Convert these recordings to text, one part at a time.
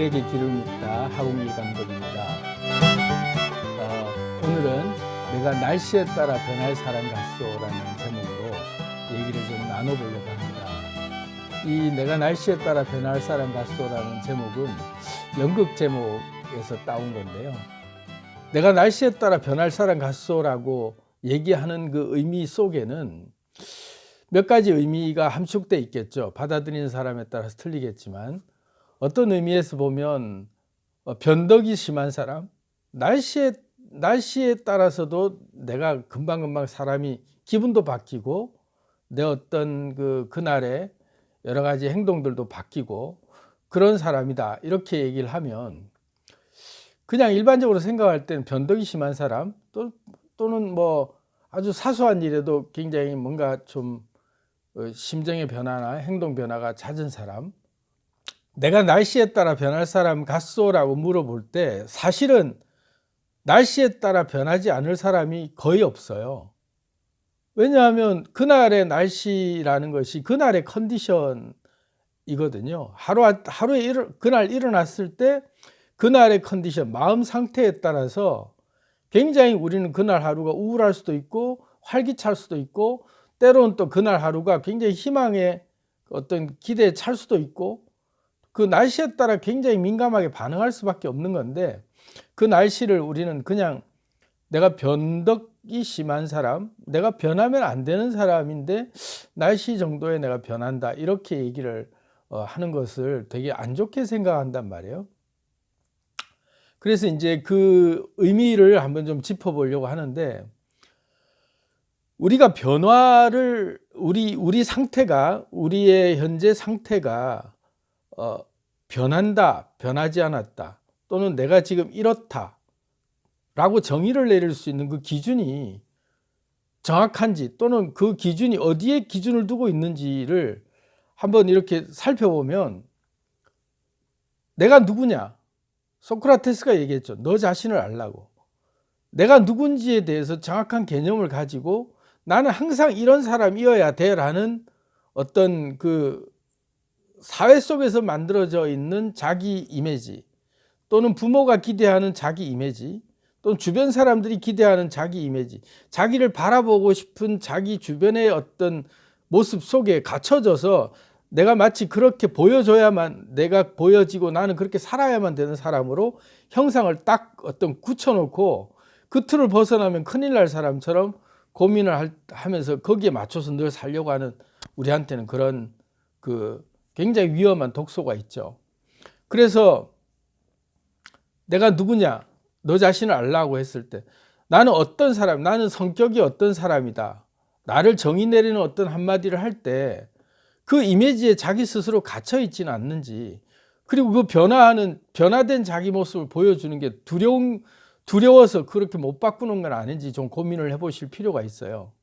아이들에게 길을 묻다 하공일 감독입니다. 오늘은 내가 날씨에 따라 변할 사람 같소라는 제목으로 얘기를 좀 나눠보려고 합니다. 이 내가 날씨에 따라 변할 사람 같소라는 제목은 연극 제목에서 따온 건데요. 내가 날씨에 따라 변할 사람 같소라고 얘기하는 그 의미 속에는 몇 가지 의미가 함축되어 있겠죠. 받아들이는 사람에 따라서 틀리겠지만 어떤 의미에서 보면 변덕이 심한 사람, 날씨에 따라서도 내가 금방금방 사람이 기분도 바뀌고 내 어떤 그날의 여러 가지 행동들도 바뀌고 그런 사람이다 이렇게 얘기를 하면 그냥 일반적으로 생각할 때는 변덕이 심한 사람 또는 뭐 아주 사소한 일에도 굉장히 뭔가 좀 심정의 변화나 행동 변화가 잦은 사람, 내가 날씨에 따라 변할 사람 같소라고 물어볼 때 사실은 날씨에 따라 변하지 않을 사람이 거의 없어요. 왜냐하면 그날의 날씨라는 것이 그날의 컨디션이거든요. 하루에 그날 일어났을 때 그날의 컨디션, 마음 상태에 따라서 굉장히 우리는 그날 하루가 우울할 수도 있고 활기찰 수도 있고 때로는 또 그날 하루가 굉장히 희망의 어떤 기대에 찰 수도 있고 그 날씨에 따라 굉장히 민감하게 반응할 수밖에 없는 건데 그 날씨를 우리는 그냥 내가 변덕이 심한 사람, 내가 변하면 안 되는 사람인데 날씨 정도에 내가 변한다 이렇게 얘기를 하는 것을 되게 안 좋게 생각한단 말이에요. 그래서 이제 그 의미를 한번 좀 짚어보려고 하는데 우리가 변화를 우리 상태가 우리의 현재 상태가 변한다, 변하지 않았다 또는 내가 지금 이렇다 라고 정의를 내릴 수 있는 그 기준이 정확한지 또는 그 기준이 어디에 기준을 두고 있는지를 한번 이렇게 살펴보면 내가 누구냐? 소크라테스가 얘기했죠. 너 자신을 알라고. 내가 누군지에 대해서 정확한 개념을 가지고 나는 항상 이런 사람이어야 돼라는 어떤 그 사회 속에서 만들어져 있는 자기 이미지 또는 부모가 기대하는 자기 이미지 또는 주변 사람들이 기대하는 자기 이미지, 자기를 바라보고 싶은 자기 주변의 어떤 모습 속에 갇혀져서 내가 마치 그렇게 보여줘야만 내가 보여지고 나는 그렇게 살아야만 되는 사람으로 형상을 딱 어떤 굳혀놓고 그 틀을 벗어나면 큰일 날 사람처럼 고민을 하면서 거기에 맞춰서 늘 살려고 하는 우리한테는 그런 그 굉장히 위험한 독소가 있죠. 그래서 내가 누구냐? 너 자신을 알라고 했을 때 나는 어떤 사람, 나는 성격이 어떤 사람이다. 나를 정의 내리는 어떤 한마디를 할 때 그 이미지에 자기 스스로 갇혀 있지는 않는지 그리고 그 변화된 자기 모습을 보여주는 게 두려워서 그렇게 못 바꾸는 건 아닌지 좀 고민을 해보실 필요가 있어요.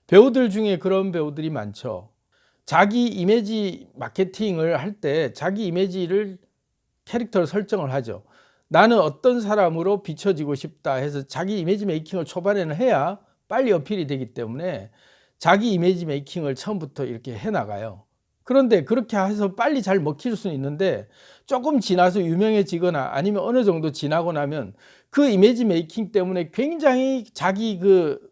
배우들 중에 그런 배우들이 많죠. 자기 이미지 마케팅을 할 때 자기 이미지를 캐릭터를 설정을 하죠. 나는 어떤 사람으로 비춰지고 싶다 해서 자기 이미지 메이킹을 초반에는 해야 빨리 어필이 되기 때문에 자기 이미지 메이킹을 처음부터 이렇게 해나가요. 그런데 그렇게 해서 빨리 잘 먹힐 수는 있는데 조금 지나서 유명해지거나 아니면 어느 정도 지나고 나면 그 이미지 메이킹 때문에 굉장히 자기 그를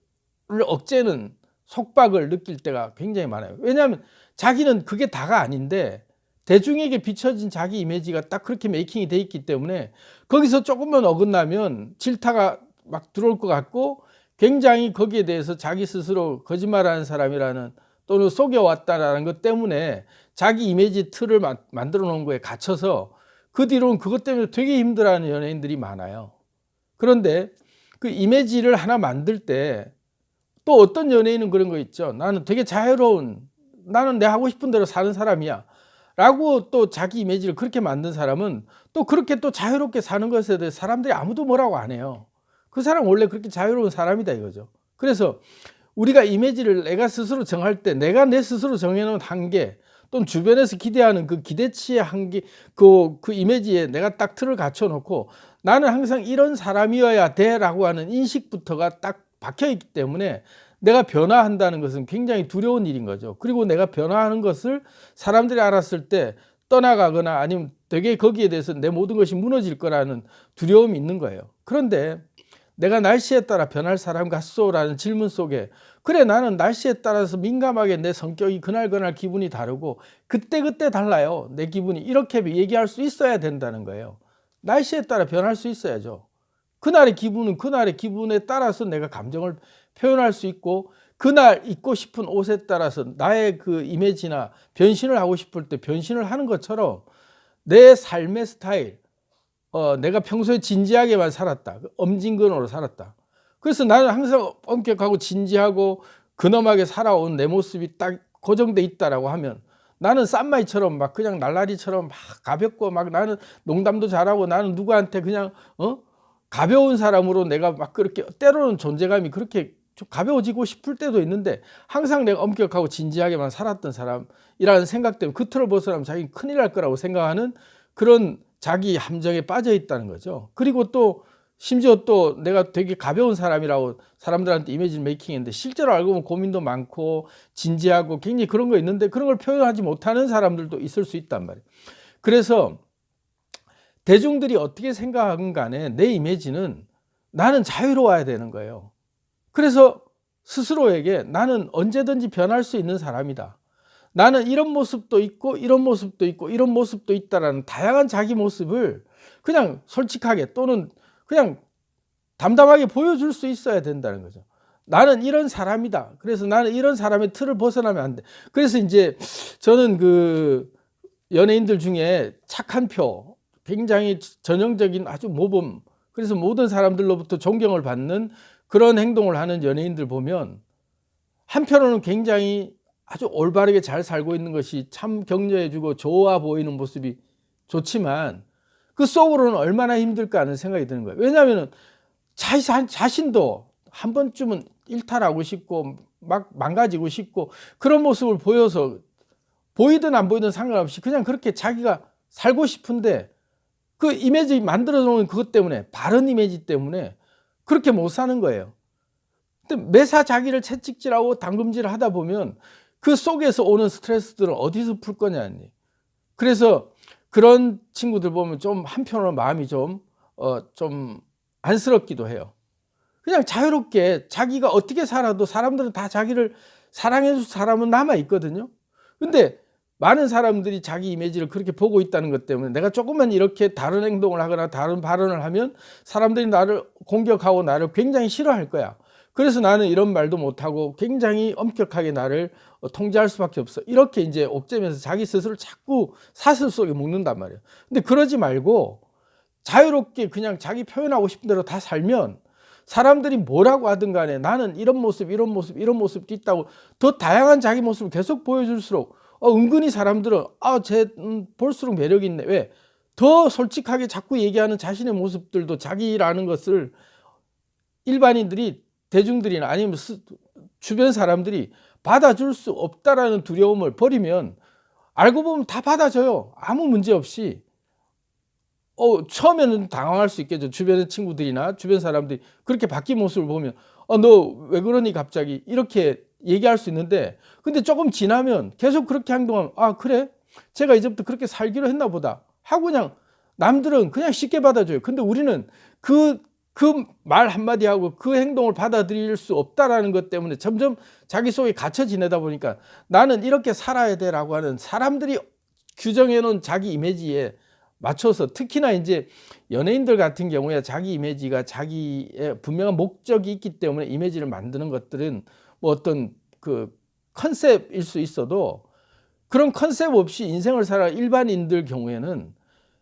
억제는 속박을 느낄 때가 굉장히 많아요. 왜냐하면 자기는 그게 다가 아닌데 대중에게 비춰진 자기 이미지가 딱 그렇게 메이킹이 돼 있기 때문에 거기서 조금만 어긋나면 질타가 막 들어올 것 같고 굉장히 거기에 대해서 자기 스스로 거짓말하는 사람이라는 또는 속여왔다라는 것 때문에 자기 이미지 틀을 만들어 놓은 거에 갇혀서 그 뒤로는 그것 때문에 되게 힘들어하는 연예인들이 많아요. 그런데 그 이미지를 하나 만들 때 또 어떤 연예인은 그런 거 있죠. 나는 되게 자유로운, 나는 내 하고 싶은 대로 사는 사람이야 라고 또 자기 이미지를 그렇게 만든 사람은 또 그렇게 또 자유롭게 사는 것에 대해 사람들이 아무도 뭐라고 안 해요. 그 사람 원래 그렇게 자유로운 사람이다 이거죠. 그래서 우리가 이미지를 내가 스스로 정할 때 내가 내 스스로 정해놓은 한계 또는 주변에서 기대하는 그 기대치의 한계 그 이미지에 내가 딱 틀을 갖춰놓고 나는 항상 이런 사람이어야 돼라고 하는 인식부터가 딱 박혀있기 때문에 내가 변화한다는 것은 굉장히 두려운 일인 거죠. 그리고 내가 변화하는 것을 사람들이 알았을 때 떠나가거나 아니면 되게 거기에 대해서 내 모든 것이 무너질 거라는 두려움이 있는 거예요. 그런데 내가 날씨에 따라 변할 사람 같소라는 질문 속에 그래 나는 날씨에 따라서 민감하게 내 성격이 그날 기분이 다르고 그때 달라요. 내 기분이 이렇게 얘기할 수 있어야 된다는 거예요. 날씨에 따라 변할 수 있어야죠. 그날의 기분은 그날의 기분에 따라서 내가 감정을 표현할 수 있고 그날 입고 싶은 옷에 따라서 나의 그 이미지나 변신을 하고 싶을 때 변신을 하는 것처럼 내 삶의 스타일, 내가 평소에 진지하게만 살았다. 엄진근으로 살았다. 그래서 나는 항상 엄격하고 진지하고 근엄하게 살아온 내 모습이 딱 고정돼 있다라고 하면 나는 쌈마이처럼 막 그냥 날라리처럼 막 가볍고 막 나는 농담도 잘하고 나는 누구한테 그냥 가벼운 사람으로 내가 막 그렇게 때로는 존재감이 그렇게 좀 가벼워지고 싶을 때도 있는데 항상 내가 엄격하고 진지하게만 살았던 사람이라는 생각 때문에 그 틀을 벗어나면 자기는 큰일 날 거라고 생각하는 그런 자기 함정에 빠져 있다는 거죠. 그리고 또 심지어 또 내가 되게 가벼운 사람이라고 사람들한테 이미지 메이킹했는데 실제로 알고 보면 고민도 많고 진지하고 굉장히 그런 거 있는데 그런 걸 표현하지 못하는 사람들도 있을 수 있단 말이에요. 그래서 대중들이 어떻게 생각하건 간에 내 이미지는 나는 자유로워야 되는 거예요. 그래서 스스로에게 나는 언제든지 변할 수 있는 사람이다. 나는 이런 모습도 있고 이런 모습도 있고 이런 모습도 있다라는 다양한 자기 모습을 그냥 솔직하게 또는 그냥 담담하게 보여줄 수 있어야 된다는 거죠. 나는 이런 사람이다. 그래서 나는 이런 사람의 틀을 벗어나면 안 돼. 그래서 이제 저는 그 연예인들 중에 착한 표, 굉장히 전형적인 아주 모범, 그래서 모든 사람들로부터 존경을 받는 그런 행동을 하는 연예인들 보면 한편으로는 굉장히 아주 올바르게 잘 살고 있는 것이 참 격려해주고 좋아 보이는 모습이 좋지만 그 속으로는 얼마나 힘들까 하는 생각이 드는 거예요. 왜냐하면 자신도 한 번쯤은 일탈하고 싶고 막 망가지고 싶고 그런 모습을 보여서 보이든 안 보이든 상관없이 그냥 그렇게 자기가 살고 싶은데 그 이미지 만들어 놓은 그것 때문에 바른 이미지 때문에 그렇게 못 사는 거예요. 근데 매사 자기를 채찍질하고 당금질을 하다 보면 그 속에서 오는 스트레스들은 어디서 풀 거냐니. 그래서 그런 친구들 보면 좀 한편으로 마음이 좀 안쓰럽기도 해요. 그냥 자유롭게 자기가 어떻게 살아도 사람들은 다 자기를 사랑해 줄 사람은 남아 있거든요. 근데 많은 사람들이 자기 이미지를 그렇게 보고 있다는 것 때문에 내가 조금만 이렇게 다른 행동을 하거나 다른 발언을 하면 사람들이 나를 공격하고 나를 굉장히 싫어할 거야. 그래서 나는 이런 말도 못하고 굉장히 엄격하게 나를 통제할 수밖에 없어. 이렇게 이제 옥죄면서 자기 스스로를 자꾸 사슬 속에 묶는단 말이에요. 근데 그러지 말고 자유롭게 그냥 자기 표현하고 싶은 대로 다 살면 사람들이 뭐라고 하든 간에 나는 이런 모습 이런 모습도 있다고 더 다양한 자기 모습을 계속 보여줄수록 은근히 사람들은 쟤 볼수록 매력이 있네. 왜? 더 솔직하게 자꾸 얘기하는 자신의 모습들도 자기라는 것을 일반인들이 대중들이나 아니면 주변 사람들이 받아줄 수 없다라는 두려움을 버리면 알고 보면 다 받아줘요. 아무 문제 없이. 처음에는 당황할 수 있겠죠. 주변의 친구들이나 주변 사람들이 그렇게 바뀐 모습을 보면 너 왜 그러니 갑자기 이렇게 얘기할 수 있는데 근데 조금 지나면 계속 그렇게 행동하면 그래? 제가 이제부터 그렇게 살기로 했나 보다 하고 그냥 남들은 그냥 쉽게 받아줘요. 근데 우리는 그 말 한마디 하고 그 행동을 받아들일 수 없다라는 것 때문에 점점 자기 속에 갇혀 지내다 보니까 나는 이렇게 살아야 돼라고 하는 사람들이 규정해 놓은 자기 이미지에 맞춰서 특히나 이제 연예인들 같은 경우에 자기 이미지가 자기의 분명한 목적이 있기 때문에 이미지를 만드는 것들은 뭐 어떤 그 컨셉일 수 있어도 그런 컨셉 없이 인생을 살아가는 일반인들 경우에는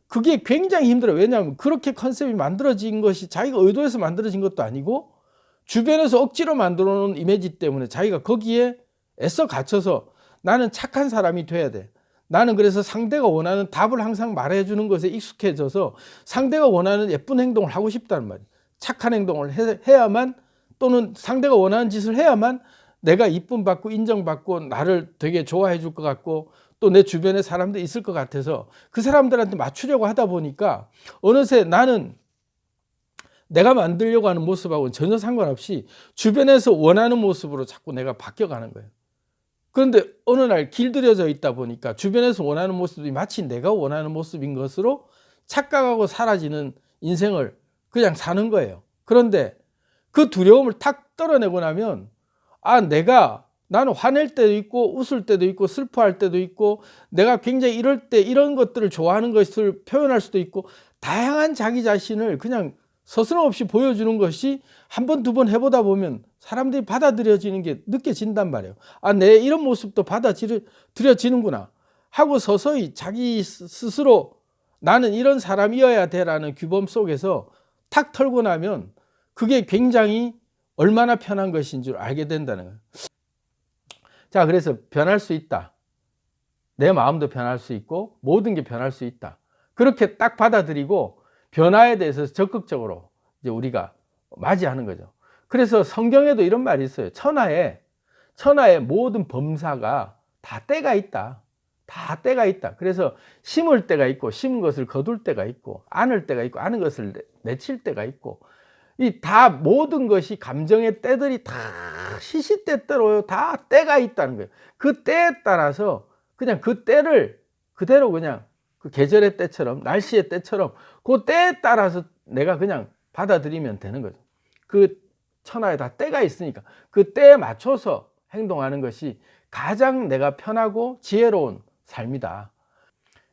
그게 굉장히 힘들어요. 왜냐하면 그렇게 컨셉이 만들어진 것이 자기가 의도해서 만들어진 것도 아니고 주변에서 억지로 만들어 놓은 이미지 때문에 자기가 거기에 애써 갇혀서 나는 착한 사람이 돼야 돼. 나는 그래서 상대가 원하는 답을 항상 말해주는 것에 익숙해져서 상대가 원하는 예쁜 행동을 하고 싶다는 말이에요. 착한 행동을 해야만 또는 상대가 원하는 짓을 해야만 내가 이쁨 받고 인정받고 나를 되게 좋아해 줄 것 같고 또 내 주변에 사람들이 있을 것 같아서 그 사람들한테 맞추려고 하다 보니까 어느새 나는 내가 만들려고 하는 모습하고는 전혀 상관없이 주변에서 원하는 모습으로 자꾸 내가 바뀌어가는 거예요. 그런데 어느 날 길들여져 있다 보니까 주변에서 원하는 모습이 마치 내가 원하는 모습인 것으로 착각하고 사라지는 인생을 그냥 사는 거예요. 그런데 그 두려움을 탁 떨어내고 나면 나는 화낼 때도 있고 웃을 때도 있고 슬퍼할 때도 있고 내가 굉장히 이럴 때 이런 것들을 좋아하는 것을 표현할 수도 있고 다양한 자기 자신을 그냥 서스럼없이 보여주는 것이 한 번, 두 번 해보다 보면 사람들이 받아들여지는 게 느껴진단 말이에요. 내 이런 모습도 받아들여지는구나 하고 서서히 자기 스스로 나는 이런 사람이어야 돼라는 규범 속에서 탁 털고 나면 그게 굉장히 얼마나 편한 것인 줄 알게 된다는 거예요. 자, 그래서 변할 수 있다. 내 마음도 변할 수 있고 모든 게 변할 수 있다. 그렇게 딱 받아들이고 변화에 대해서 적극적으로 이제 우리가 맞이하는 거죠. 그래서 성경에도 이런 말이 있어요. 천하의 모든 범사가 다 때가 있다. 다 때가 있다. 그래서 심을 때가 있고 심은 것을 거둘 때가 있고 안을 때가 있고 아는 것을 내칠 때가 있고 모든 것이 감정의 때들이 다 시시때때로 다 때가 있다는 거예요. 그 때에 따라서 그냥 그 때를 그대로 그냥 그 계절의 때처럼 날씨의 때처럼 그 때에 따라서 내가 그냥 받아들이면 되는 거죠. 그 천하에 다 때가 있으니까 그 때에 맞춰서 행동하는 것이 가장 내가 편하고 지혜로운 삶이다.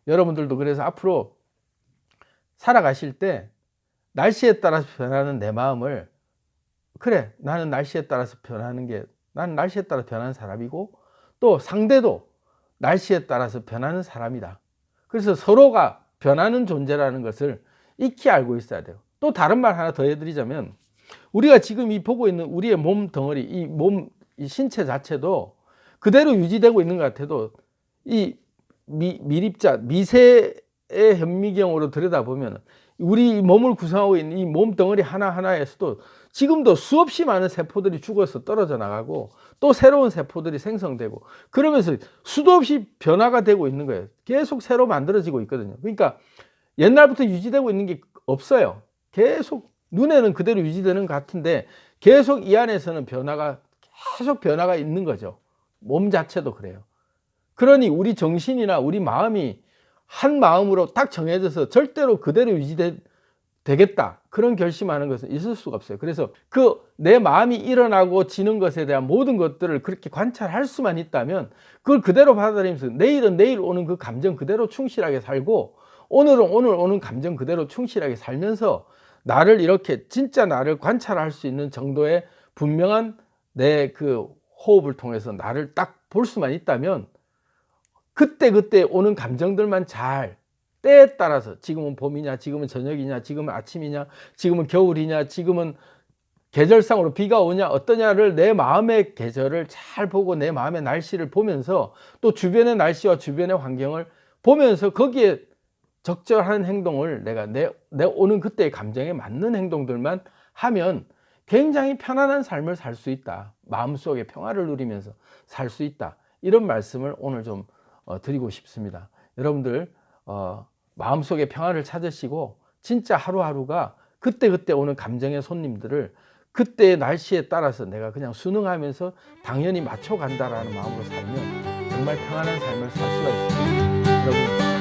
여러분들도 그래서 앞으로 살아가실 때 날씨에 따라서 변하는 내 마음을 그래 나는 날씨에 따라서 나는 날씨에 따라 변하는 사람이고 또 상대도 날씨에 따라서 변하는 사람이다. 그래서 서로가 변하는 존재라는 것을 익히 알고 있어야 돼요. 또 다른 말 하나 더 해드리자면 우리가 지금 보고 있는 우리의 몸 덩어리 이 신체 자체도 그대로 유지되고 있는 것 같아도 이 미립자 미세의 현미경으로 들여다보면 우리 몸을 구성하고 있는 이 몸 덩어리 하나하나에서도 지금도 수없이 많은 세포들이 죽어서 떨어져 나가고 또 새로운 세포들이 생성되고 그러면서 수도 없이 변화가 되고 있는 거예요. 계속 새로 만들어지고 있거든요. 그러니까 옛날부터 유지되고 있는 게 없어요. 계속 눈에는 그대로 유지되는 것 같은데 계속 이 안에서는 계속 변화가 있는 거죠. 몸 자체도 그래요. 그러니 우리 정신이나 우리 마음이 한 마음으로 딱 정해져서 절대로 그대로 유지되겠다 그런 결심하는 것은 있을 수가 없어요. 그래서 내 마음이 일어나고 지는 것에 대한 모든 것들을 그렇게 관찰할 수만 있다면 그걸 그대로 받아들이면서 내일은 내일 오는 그 감정 그대로 충실하게 살고 오늘은 오늘 오는 감정 그대로 충실하게 살면서 나를 이렇게 진짜 나를 관찰할 수 있는 정도의 분명한 내 그 호흡을 통해서 나를 딱 볼 수만 있다면 그때 오는 감정들만 잘 때에 따라서 지금은 봄이냐 지금은 저녁이냐 지금은 아침이냐 지금은 겨울이냐 지금은 계절상으로 비가 오냐 어떠냐를 내 마음의 계절을 잘 보고 내 마음의 날씨를 보면서 또 주변의 날씨와 주변의 환경을 보면서 거기에 적절한 행동을 내 오는 그때의 감정에 맞는 행동들만 하면 굉장히 편안한 삶을 살 수 있다. 마음속에 평화를 누리면서 살 수 있다. 이런 말씀을 오늘 좀 드리고 싶습니다. 여러분들 마음속에 평화를 찾으시고 진짜 하루하루가 그때 오는 감정의 손님들을 그때의 날씨에 따라서 내가 그냥 순응하면서 당연히 맞춰간다라는 마음으로 살면 정말 평안한 삶을 살 수가 있습니다. 여러분